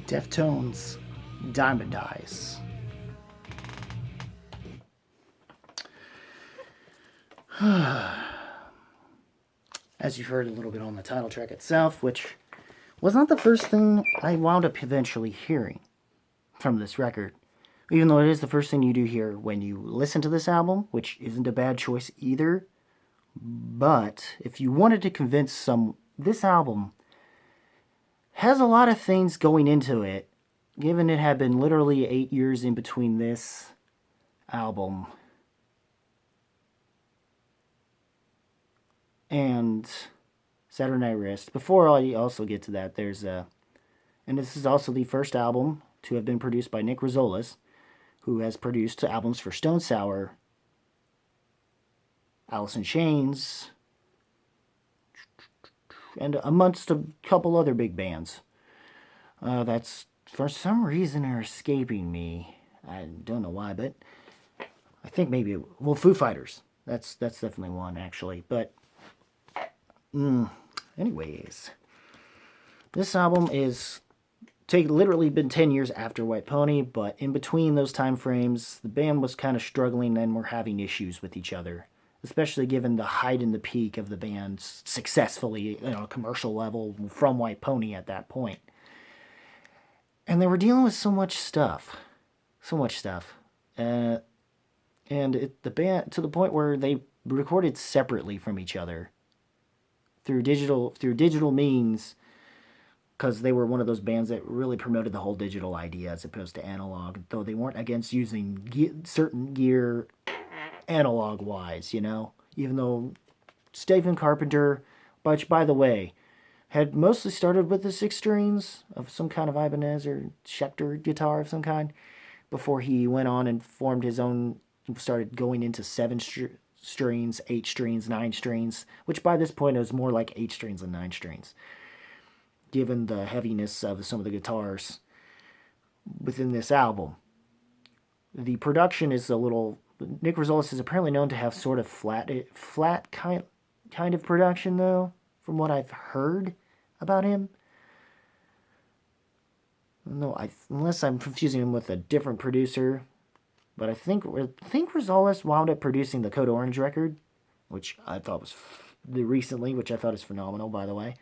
Deftones, Diamond Eyes. As you've heard a little bit on the title track itself, which was not the first thing I wound up eventually hearing from this record. Even though it is the first thing you do hear when you listen to this album, which isn't a bad choice either. But if you wanted to convince this album has a lot of things going into it, given it had been literally 8 years in between this album and Saturday Night Wrist. Before I also get to that, and this is also the first album to have been produced by Nick Rizolis, who has produced albums for Stone Sour, Alice in Chains, and amongst a couple other big bands. That's for some reason are escaping me. I don't know why, but I think maybe Foo Fighters. That's definitely one actually. But anyways, this album is literally been 10 years after White Pony, but in between those time frames, the band was kind of struggling and were having issues with each other, especially given the height and the peak of the band successfully, a commercial level from White Pony at that point. And they were dealing with so much stuff. And the band, to the point where they recorded separately from each other through digital means, because they were one of those bands that really promoted the whole digital idea as opposed to analog, though they weren't against using certain gear analog wise, even though Stephen Carpenter, which by the way, had mostly started with the 6 strings of some kind of Ibanez or Schecter guitar of some kind before he went on and formed his own, started going into 7 strings, 8 strings, 9 strings, which by this point is more like 8 strings than 9 strings, given the heaviness of some of the guitars within this album. The production is a little... Nick Rizolis is apparently known to have sort of flat kind of production, though, from what I've heard about him. No, unless I'm confusing him with a different producer, but I think Rizolis wound up producing the Code Orange record, which I thought was which I thought is phenomenal, by the way.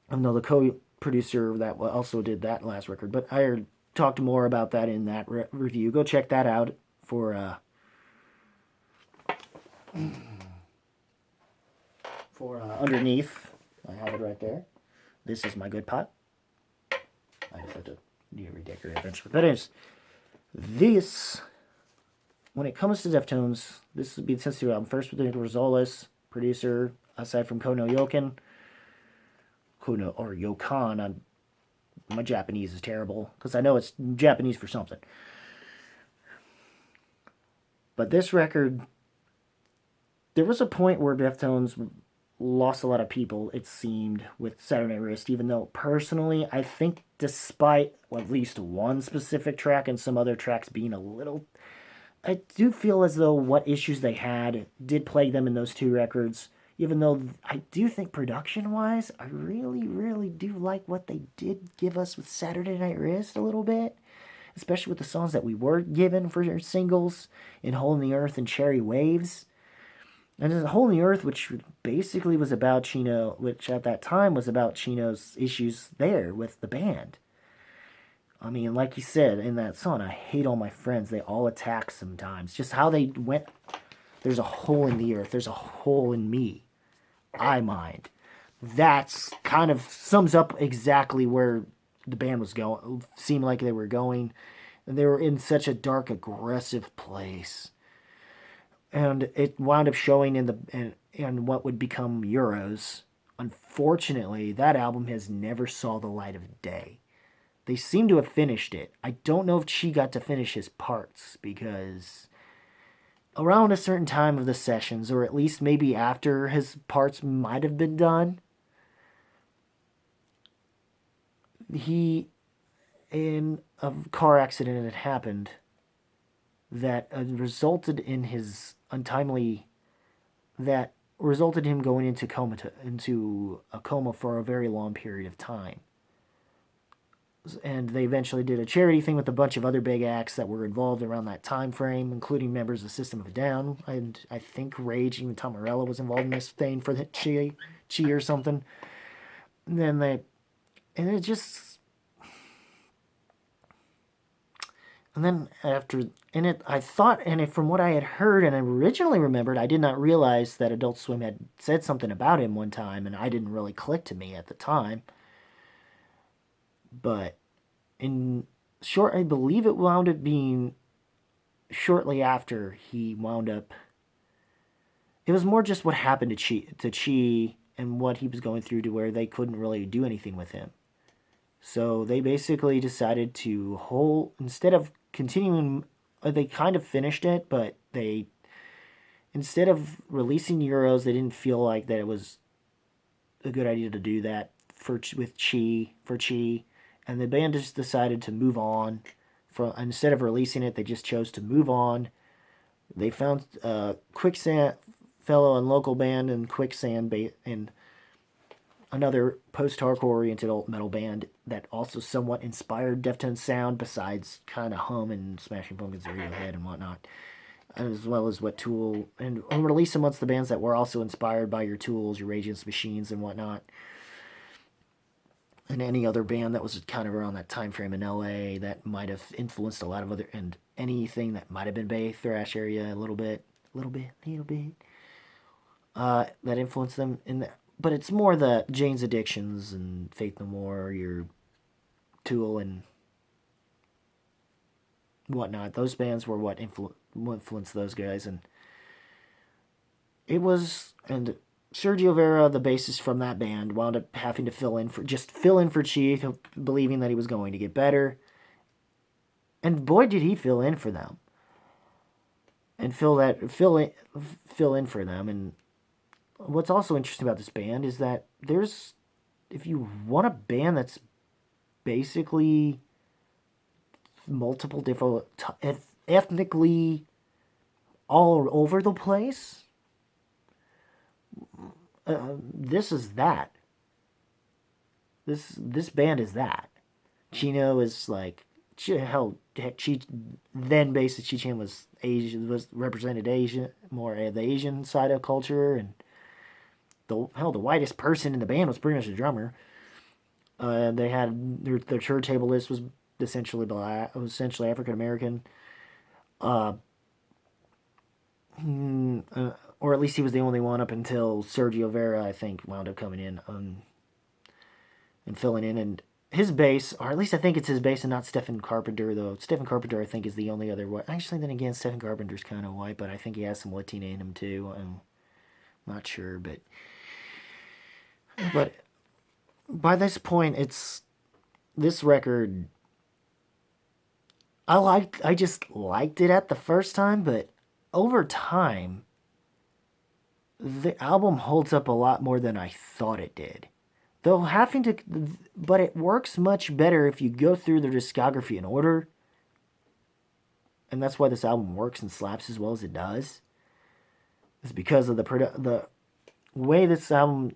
I know the co-producer that also did that last record, but I talked more about that in that review. Go check that out for Underneath. I have it right there. This is my good pot. I just have to redecorate eventually. But anyways, this, when it comes to Deftones, this would be the sensitive album. First with Nick Rizolis, producer, aside from Kono Yokan. My Japanese is terrible, because I know it's Japanese for something. But this record, there was a point where Deftones lost a lot of people, it seemed, with Saturday Night Wrist, even though personally, I think despite at least one specific track and some other tracks being a little... I do feel as though what issues they had did plague them in those 2 records, even though I do think production-wise, I really, really do like what they did give us with Saturday Night Wrist a little bit, especially with the songs that we were given for singles in Hole in the Earth and Cherry Waves. And there's a Hole in the Earth, which basically was about Chino, which at that time was about Chino's issues there with the band. I mean, like he said in that song, I hate all my friends, they all attack sometimes. Just how they went, there's a hole in the earth, there's a hole in me, I mind. That's kind of sums up exactly where the band was going, seemed like they were going. And they were in such a dark, aggressive place. And it wound up showing in what would become Euros. Unfortunately, that album has never saw the light of day. They seem to have finished it. I don't know if Chi got to finish his parts, because around a certain time of the sessions, or at least maybe after his parts might have been done, he, in a car accident had happened that resulted in his that resulted in him going into a coma for a very long period of time. and they eventually did a charity thing with a bunch of other big acts that were involved around that time frame, including members of System of a Down, and I think Rage, even Tom Morello was involved in this thing for the Chi or something. And then and it just, and then after, and it, I thought, and it, from what I had heard and I originally remembered, I did not realize that Adult Swim had said something about him one time, and I didn't really click to me at the time. But in short, I believe it wound up being shortly after he wound up. It was more just what happened to Chi and what he was going through to where they couldn't really do anything with him. So they basically decided to hold, instead of continuing, they kind of finished it, but they, instead of releasing Euros, they didn't feel like that it was a good idea to do that for Chi, and the band just decided to move on. Instead of releasing it, they just chose to move on. They found Quicksand, fellow and local band, and Quicksand, and another post-hardcore oriented old metal band that also somewhat inspired Deftones sound, besides kind of Hum and Smashing Pumpkins and Radiohead and whatnot, as well as what Tool, and release amongst the bands that were also inspired by your Tools, your Rage Against the Machines and whatnot, and any other band that was kind of around that time frame in LA that might have influenced a lot of other, and anything that might have been Bay thrash area a little bit, that influenced them in the, but it's more the Jane's Addictions and Faith No More, your Tool and whatnot. Those bands were what influenced those guys, and it was, and Sergio Vera, the bassist from that band, wound up having to fill in for Chi, believing that he was going to get better. And boy, did he fill in for them. And fill in for them. And what's also interesting about this band is that if you want a band that's basically multiple different, ethnically all over the place, this is that. This band is that. Chino is like, heck, then bassist Chi Chan was Asian, was represented Asian, more of the Asian side of culture, and the whitest person in the band was pretty much the drummer. They had their turntable list was essentially black, was essentially African American. Or at least he was the only one up until Sergio Vera, I think, wound up coming in and filling in. And his bass, or at least I think it's his bass and not Stephen Carpenter, though. Stephen Carpenter, I think, is the only other white. Actually, then again, Stephen Carpenter's kind of white, but I think he has some Latina in him, too. I'm not sure, but by this point, this record, I just liked it at the first time, but over time, the album holds up a lot more than I thought it did. But it works much better if you go through their discography in order. And that's why this album works and slaps as well as it does. It's because of the way this album,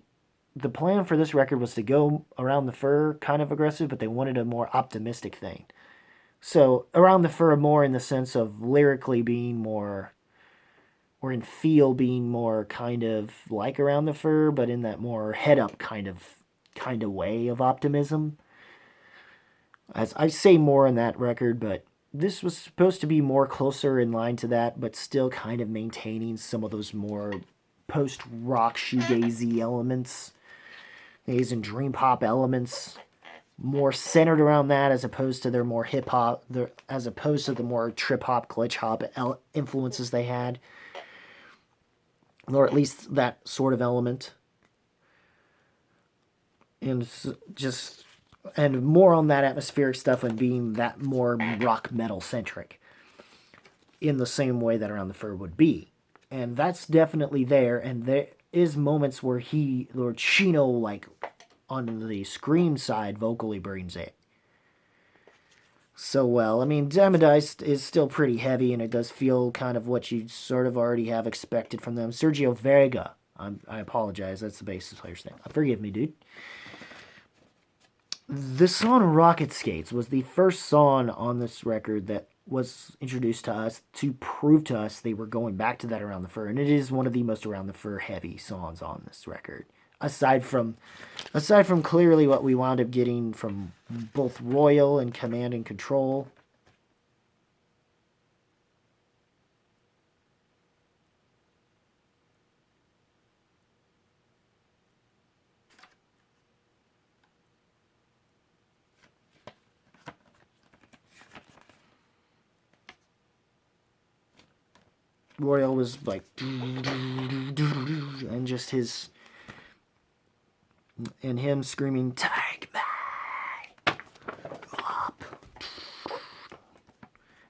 the plan for this record was to go Around the Fur kind of aggressive, but they wanted a more optimistic thing. So Around the Fur more in the sense of lyrically being more, or in feel being more kind of like Around the Fur, but in that more head up kind of way of optimism. As I say more in that record, but this was supposed to be more closer in line to that, but still kind of maintaining some of those more post-rock shoegazy elements, these and dream pop elements, more centered around that as opposed to their more hip hop, as opposed to the more trip hop, glitch hop influences they had, or at least that sort of element. And and more on that atmospheric stuff and being that more rock metal centric in the same way that Around the Fur would be. And that's definitely there, and there is moments where Lord Chino, like on the scream side, vocally brings it so well. I mean, Damodized is still pretty heavy, and it does feel kind of what you sort of already have expected from them. Sergio Vega, I apologize, that's the bassist player's name. Forgive me, dude. The song Rocket Skates was the first song on this record that was introduced to us to prove to us they were going back to that Around the Fur, and it is one of the most Around the Fur heavy songs on this record. Aside from clearly what we wound up getting from both Royal and Command and Control. Royal was like, and just him screaming, "Take me up,"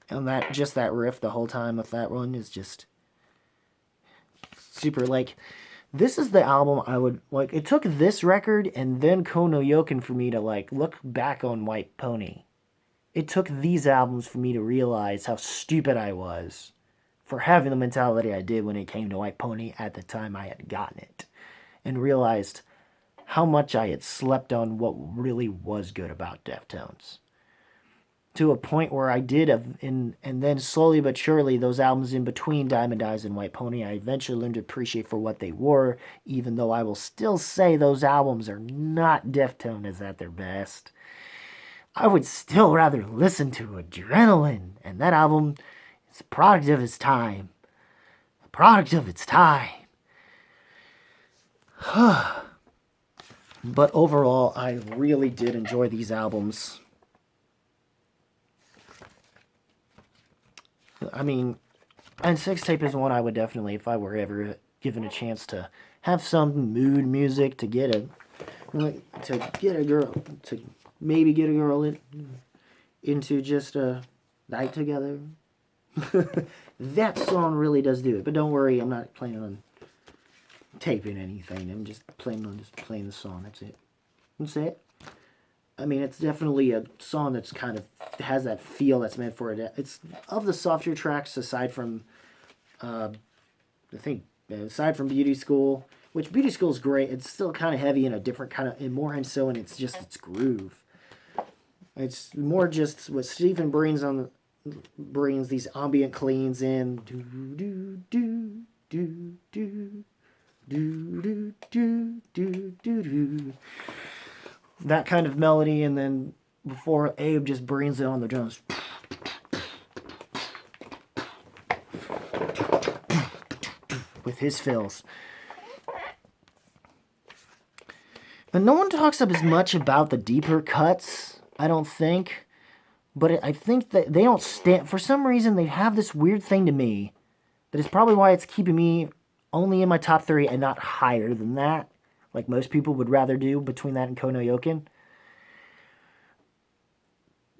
and that riff the whole time with that one is just super. Like, this is the album I would like. It took this record and then Kono Yoken for me to like look back on White Pony. It took these albums for me to realize how stupid I was for having the mentality I did when it came to White Pony at the time I had gotten it, and realized how much I had slept on what really was good about Deftones. To a point where I did, and then slowly but surely, those albums in between Diamond Eyes and White Pony, I eventually learned to appreciate for what they were, even though I will still say those albums are not Deftones at their best. I would still rather listen to Adrenaline, and that album is a product of its time. A product of its time. But overall, I really did enjoy these albums. I mean, and Sex Tape is one I would definitely, if I were ever given a chance to have some mood music to get a girl, to maybe get a girl into just a night together. That song really does do it. But don't worry, I'm not planning on taping anything. I'm just planning on just playing the song. That's it. That's it. I mean, it's definitely a song that's kind of has that feel that's meant for it. It's of the softer tracks, aside from, aside from Beauty School, which Beauty School is great. It's still kind of heavy in a different kind of, and more and so, and it's just its groove. It's more just what Stephen brings these ambient cleans in. Do do do do do do do do do do do. That kind of melody, and then before Abe just brings it on the drums. With his fills. And no one talks up as much about the deeper cuts, I don't think. But I think that they don't stand... For some reason, they have this weird thing to me that is probably why it's keeping me only in my top 3 and not higher than that, like most people would rather do between that and Kono Yoken.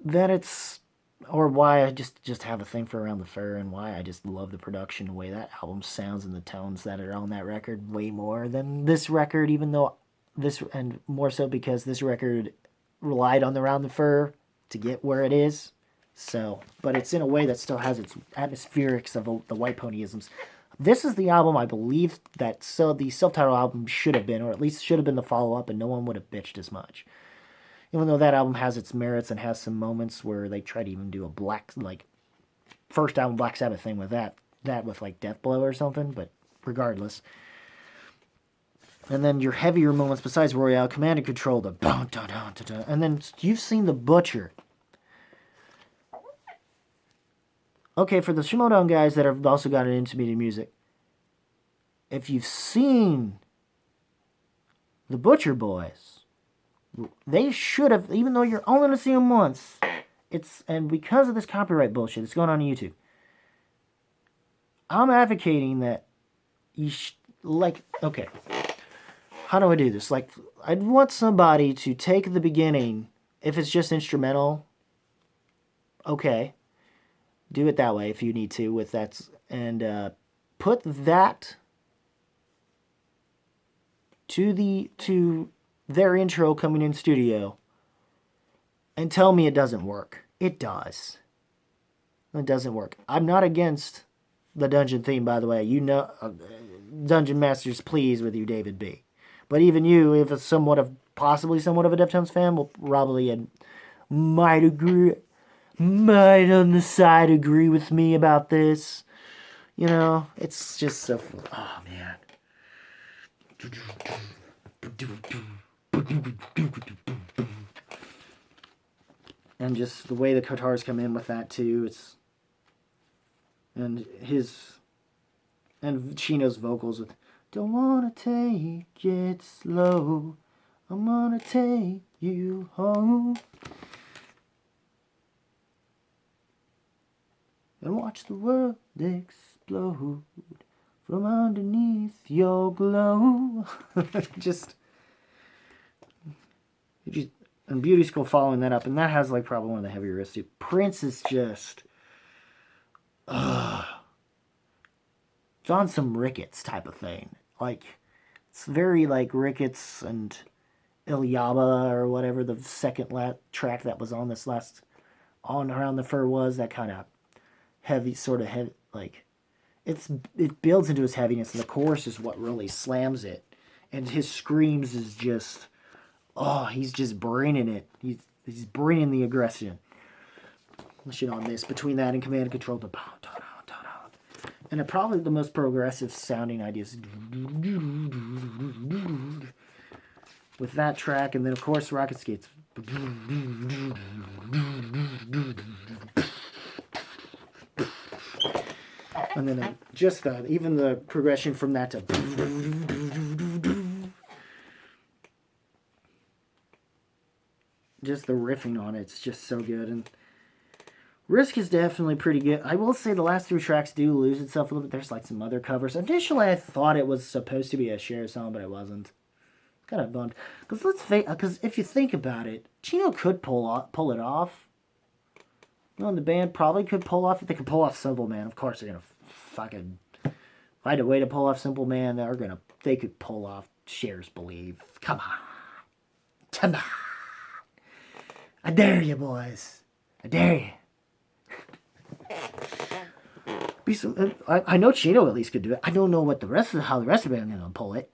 That it's... Or why I just have a thing for Around the Fur, and why I just love the production, the way that album sounds, and the tones that are on that record way more than this record, even though this... And more so because this record relied on the Around the Fur to get where it is. So, but it's in a way that still has its atmospherics of the White Ponyisms. This is the album I believe that the self-titled album should have been, or at least should have been the follow-up, and no one would have bitched as much. Even though that album has its merits and has some moments where they try to even do a first album Black Sabbath thing with that with like Death Blow or something, but regardless. And then your heavier moments besides Royale, Command and Control, the dun dun dun dun dun, and then you've seen The Butcher. Okay, for the Shimodan guys that have also gotten into music, if you've seen the Butcher Boys, they should have, even though you're only going to see them once, and because of this copyright bullshit that's going on YouTube, I'm advocating that okay, how do I do this? Like, I'd want somebody to take the beginning, if it's just instrumental, okay, do it that way if you need to with that, and put that to their intro coming in studio, and tell me it doesn't work. It does. It doesn't work. I'm not against the dungeon theme, by the way. You know, Dungeon Master's pleased with you, David B. But even you, if it's possibly somewhat of a Deftones fan, will probably might agree, might on the side agree with me about this. You know, it's just so. Oh man. And just the way the guitars come in with that too. And Chino's vocals with "Don't wanna take it slow, I'm gonna take you home and watch the world explode from underneath your glow." And Beauty School following that up, and that has like probably one of the heavier riffs too. Prince is just, it's on some Ricketts type of thing. Like, it's very like Ricketts and Ilyaba or whatever the second track that was on this last On Around the Fur was. That kind of heavy, sort of heavy, like, it builds into his heaviness, and the chorus is what really slams it. And his screams is just, he's just bringing it. He's bringing the aggression. Shit on this. Between that and Command and Control, and probably the most progressive sounding ideas with that track, and then of course Rocket Skates. And then just even the progression from that to just the riffing on it's just so good. And Risk is definitely pretty good. I will say the last 3 tracks do lose itself a little bit. There's like some other covers. Initially, I thought it was supposed to be a Cher song, but it wasn't. Kind of bummed. Because if you think about it, Chino could pull it off. You know, and the band probably could pull off. If they could pull off Simple Man, of course they're gonna fucking find a way to pull off Simple Man. They could pull off Cher's Believe. Come on. I dare you, boys. I dare you. I know Chino at least could do it. I don't know how the rest of the band is gonna pull it.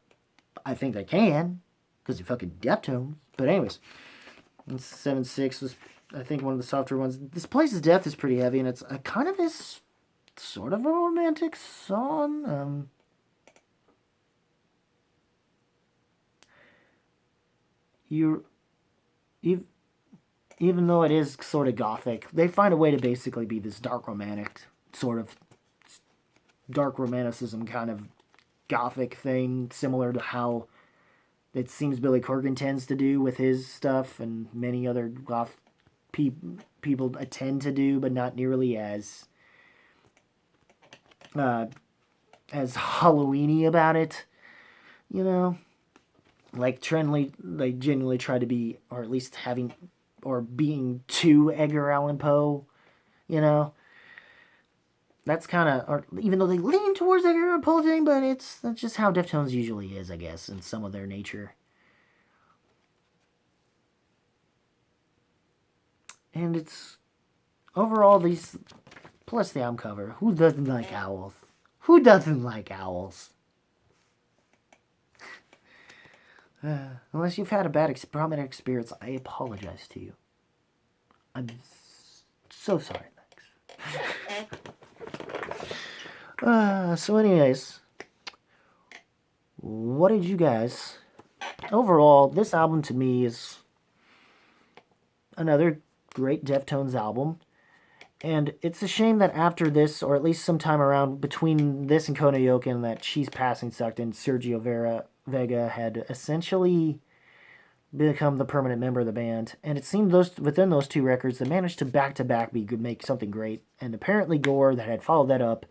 I think they can, because they're fucking Deftones. But anyways, 7/6 was, I think, one of the softer ones. This Place's Death is pretty heavy, and it's kind of this sort of a romantic song. Even though it is sort of gothic, they find a way to basically be this dark romantic, sort of dark romanticism kind of gothic thing, similar to how it seems Billy Corgan tends to do with his stuff, and many other goth people tend to do, but not nearly as Halloween-y about it, you know? Like Trenley, they genuinely try to be, or at least being too Edgar Allan Poe, you know? That's kind of, or even though they lean towards the Edgar Allan Poe thing, but that's just how Deftones usually is, I guess, in some of their nature. And it's, overall, plus the album cover, who doesn't like owls? Who doesn't like owls? Unless you've had a bad traumatic experience, I apologize to you. I'm so sorry, Max. So anyways, what did you guys... Overall, this album to me is another great Deftones album. And it's a shame that after this, or at least sometime around between this and Kona Yoken, that She's Passing sucked and Sergio Vega had essentially become the permanent member of the band. And it seemed within those 2 records, they managed to back-to-back make something great. And apparently Gore, that had followed that up,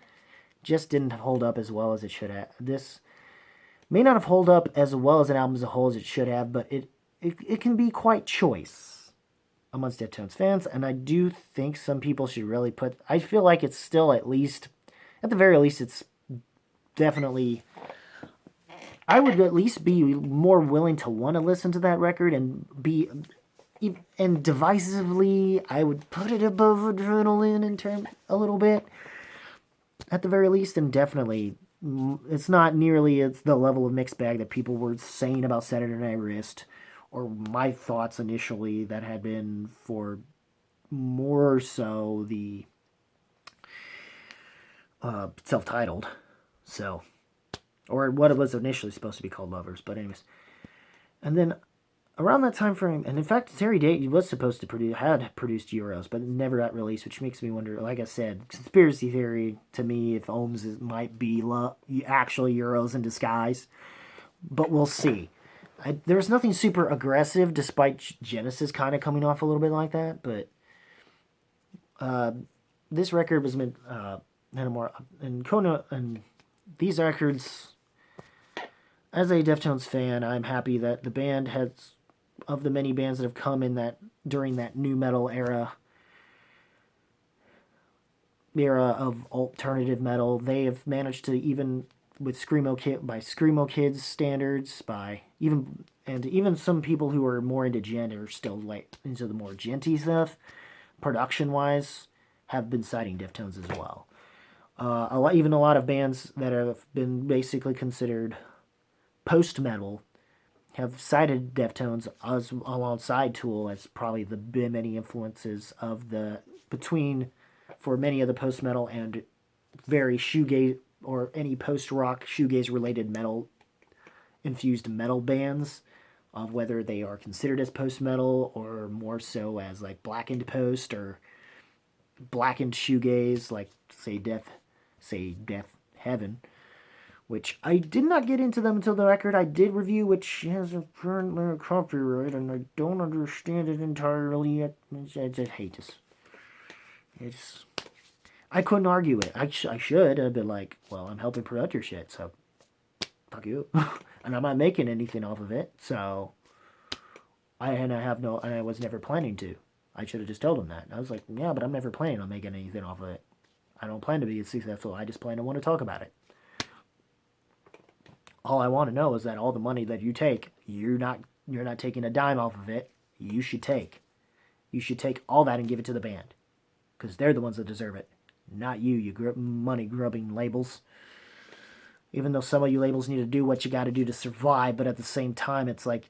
just didn't hold up as well as it should have. This may not have held up as well as an album as a whole as it should have, but it can be quite choice amongst Deftones fans, and I do think some people should really I feel like it's still at the very least, it's definitely, I would at least be more willing to want to listen to that record, and divisively, I would put it above Adrenaline in terms a little bit, at the very least, and definitely it's not nearly it's the level of mixed bag that people were saying about Saturday Night Wrist, or my thoughts initially that had been for more so the self-titled. So, or what it was initially supposed to be called Lovers. But anyways, and then around that time frame, and in fact, Terry Date was supposed to had produced Euros, but it never got released, which makes me wonder. Like I said, conspiracy theory to me if might be actually Euros in disguise, but we'll see. There's nothing super aggressive, despite Genesis kind of coming off a little bit like that. But this record was meant more and Kona and these records. As a Deftones fan, I'm happy that the band has, of the many bands that have come in that during that new metal era of alternative metal, they have managed to, even with Screamo Kids standards, even some people who are more into gent are still like into the more genty stuff, production wise, have been citing Deftones as well. Even a lot of bands that have been basically considered post metal have cited Deftones as alongside Tool as probably the many influences of for many of the post metal and very shoegaze or any post rock shoegaze related metal infused metal bands, of whether they are considered as post metal or more so as like blackened post or blackened shoegaze, like Death Heaven, which I did not get into them until the record I did review, which has apparently a copyright, and I don't understand it entirely yet. I just hate this. I couldn't argue it. I should. I'd be like, well, I'm helping promote your shit, so fuck you. And I'm not making anything off of it, so and I was never planning to. I should have just told him that. I was like, yeah, but I'm never planning on making anything off of it. I don't plan to be successful. I just plan to want to talk about it. All I want to know is that all the money that you take, you're not taking a dime off of it. You should take all that and give it to the band, because they're the ones that deserve it, not you money grubbing labels. Even though some of you labels need to do what you got to do to survive, but at the same time, it's like,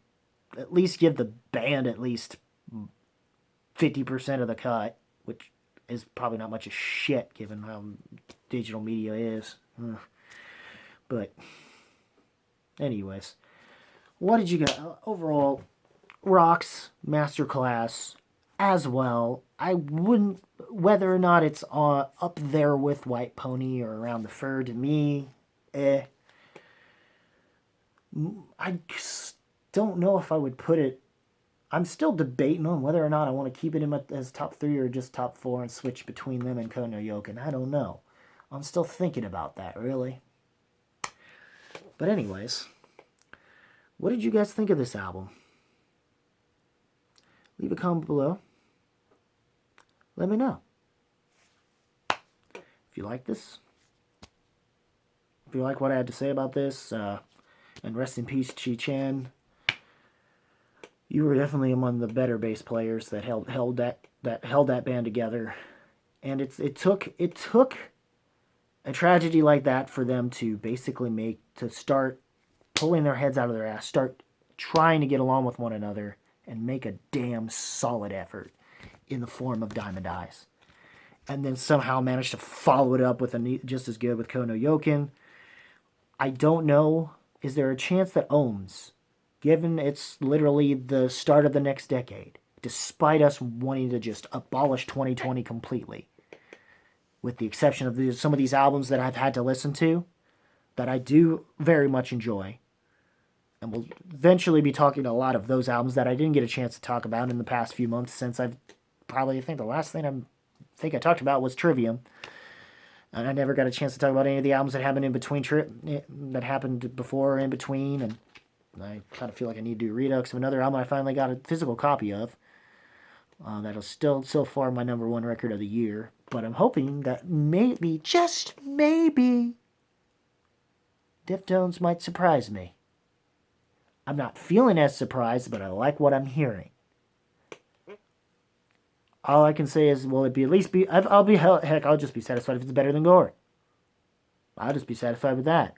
at least give the band at least 50% of the cut, which is probably not much of shit given how digital media is. But anyways, what did you get? Overall, Rock's masterclass as well. I wouldn't, whether or not it's up there with White Pony or Around the Fur, to me, I don't know if I would put it. I'm still debating on whether or not I want to keep it in as top 3 or just top 4 and switch between them and Kono Yoken. I don't know. I'm still thinking about that, really. But anyways, what did you guys think of this album? Leave a comment below. Let me know. If you like this, if you like what I had to say about this, and rest in peace, Chi Chan. You were definitely among the better bass players that held that band together, and it took a tragedy like that for them to basically start pulling their heads out of their ass, start trying to get along with one another, and make a damn solid effort in the form of Diamond Eyes, and then somehow managed to follow it up with just as good with Kono Yoken. I don't know. Is there a chance that Ohms, given it's literally the start of the next decade, despite us wanting to just abolish 2020 completely, with the exception of some of these albums that I've had to listen to, that I do very much enjoy, and we'll eventually be talking a lot of those albums that I didn't get a chance to talk about in the past few months, since I think the last thing I talked about was Trivium. And I never got a chance to talk about any of the albums that happened in between, that happened before or in between, and I kind of feel like I need to do Redux of another album I finally got a physical copy of. That is still so far my number 1 record of the year, but I'm hoping that maybe, just maybe, Deftones might surprise me. I'm not feeling as surprised, but I like what I'm hearing. All I can say is, will it be at least be? I'll just be satisfied if it's better than Gore. I'd just be satisfied with that.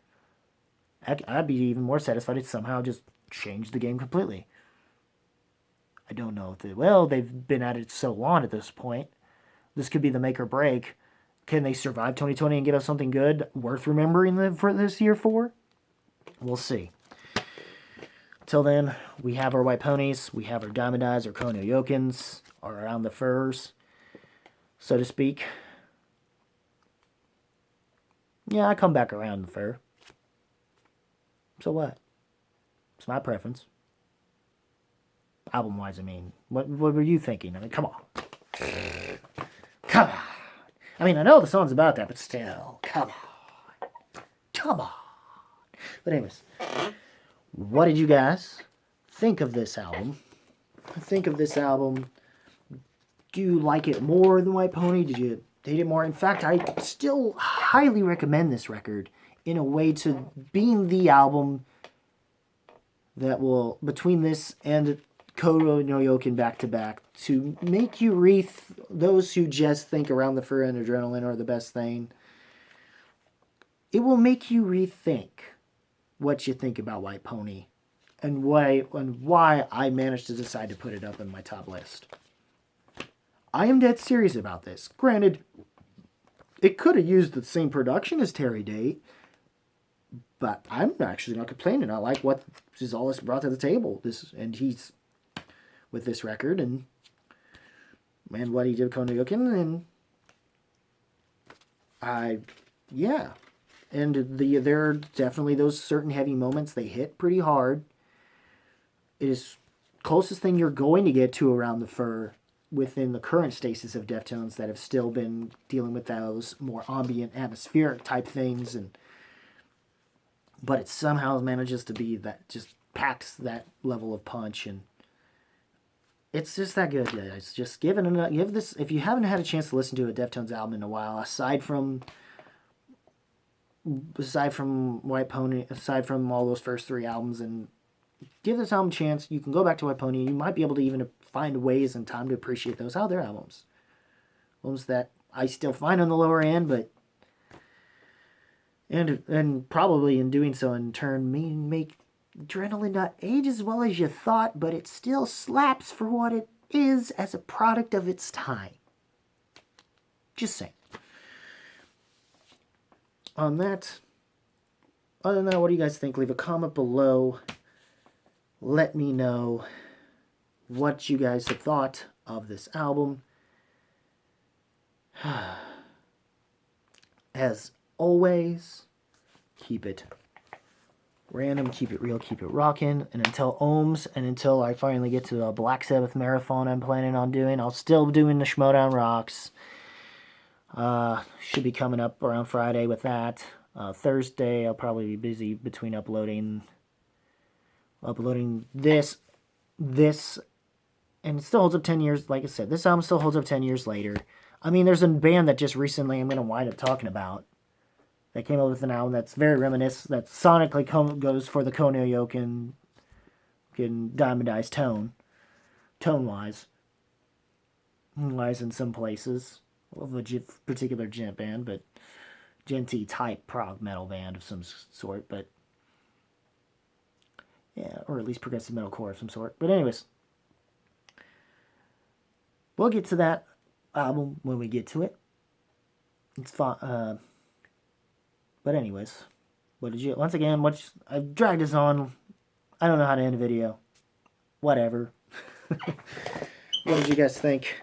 I'd be even more satisfied if somehow just changed the game completely. I don't know if they've been at it so long at this point. This could be the make or break. Can they survive 2020 and give us something good, worth remembering for this year for? We'll see. Till then, we have our white ponies, we have our diamond eyes, our Konyo Yokins, our around the furs, so to speak. Yeah, I come back around the fur. So what? It's my preference. Album-wise, I mean. What were you thinking? I mean, come on. Come on. I mean, I know the song's about that, but still. Come on. Come on. But anyways, what did you guys think of this album? Do you like it more than White Pony? Did you hate it more? In fact, I still highly recommend this record in a way to being the album that will, between this and Kodo no Yokin back to back, to make you those who just think Around the Fur and Adrenaline are the best thing. It will make you rethink what you think about White Pony and why I managed to decide to put it up in my top list. I am dead serious about this. Granted, it could have used the same production as Terry Date, but I'm actually not complaining. I like what Gonzalez brought to the table. He's with this record and what he did with Kono Yokin, and there are definitely those certain heavy moments. They hit pretty hard. It is closest thing you're going to get to Around the Fur within the current stasis of Deftones that have still been dealing with those more ambient, atmospheric type things, but it somehow manages to be that, just packs that level of punch, and it's just that good, guys. Just give this, if you haven't had a chance to listen to a Deftones album in a while, aside from White Pony, aside from all those first three albums, and give this album a chance. You can go back to White Pony, and you might be able to even find ways and time to appreciate those other albums. Albums that I still find on the lower end, but and probably in doing so in turn make Adrenaline not age as well as you thought, but it still slaps for what it is as a product of its time. Just saying. On that, other than that, what do you guys think? Leave a comment below. Let me know what you guys have thought of this album. As always, keep it random, keep it real, keep it rockin'. And until Ohms, and until I finally get to the Black Sabbath marathon I'm planning on doing, I'll still doing the Schmodown Rocks. Should be coming up around Friday with that. Thursday, I'll probably be busy between uploading this, and it still holds up 10 years. Like I said, this album still holds up 10 years later. I mean, there's a band that just recently I'm going to wind up talking about that came up with an album that's very reminiscent, that sonically goes for the Kono Yokin diamondized tone-wise in some places. Of a particular gent band, but genty type prog metal band of some sort, but yeah, or at least progressive metalcore of some sort. But anyways, we'll get to that album when we get to it. It's fun. But anyways, I've dragged this on. I don't know how to end a video. Whatever. What did you guys think?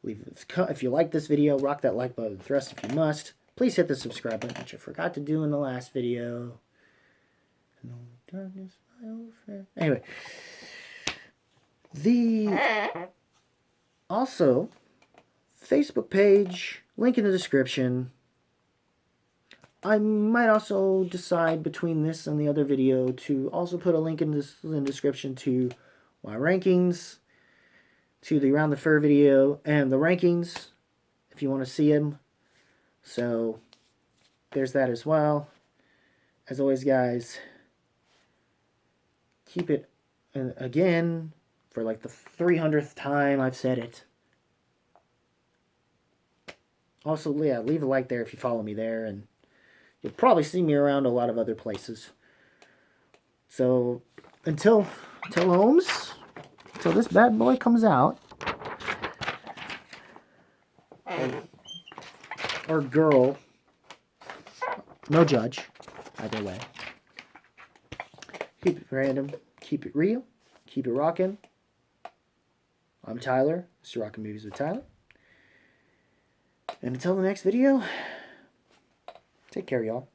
If you like this video, rock that like button with thrust if you must. Please hit the subscribe button, which I forgot to do in the last video. No darkness, my old friend. Anyway, also Facebook page, link in the description. I might also decide between this and the other video to also put a link in the description to my rankings, to the Around the Fur video, and the rankings, if you want to see them. So, there's that as well. As always, guys, keep it, and again, for like the 300th time I've said it. Also, yeah, leave a like there if you follow me there, and You'll probably see me around a lot of other places. So until Holmes, until this bad boy comes out, or girl, no judge, either way. Keep it random, keep it real, keep it rockin'. I'm Tyler. This is Rockin' Movies with Tyler. And until the next video, take care, y'all.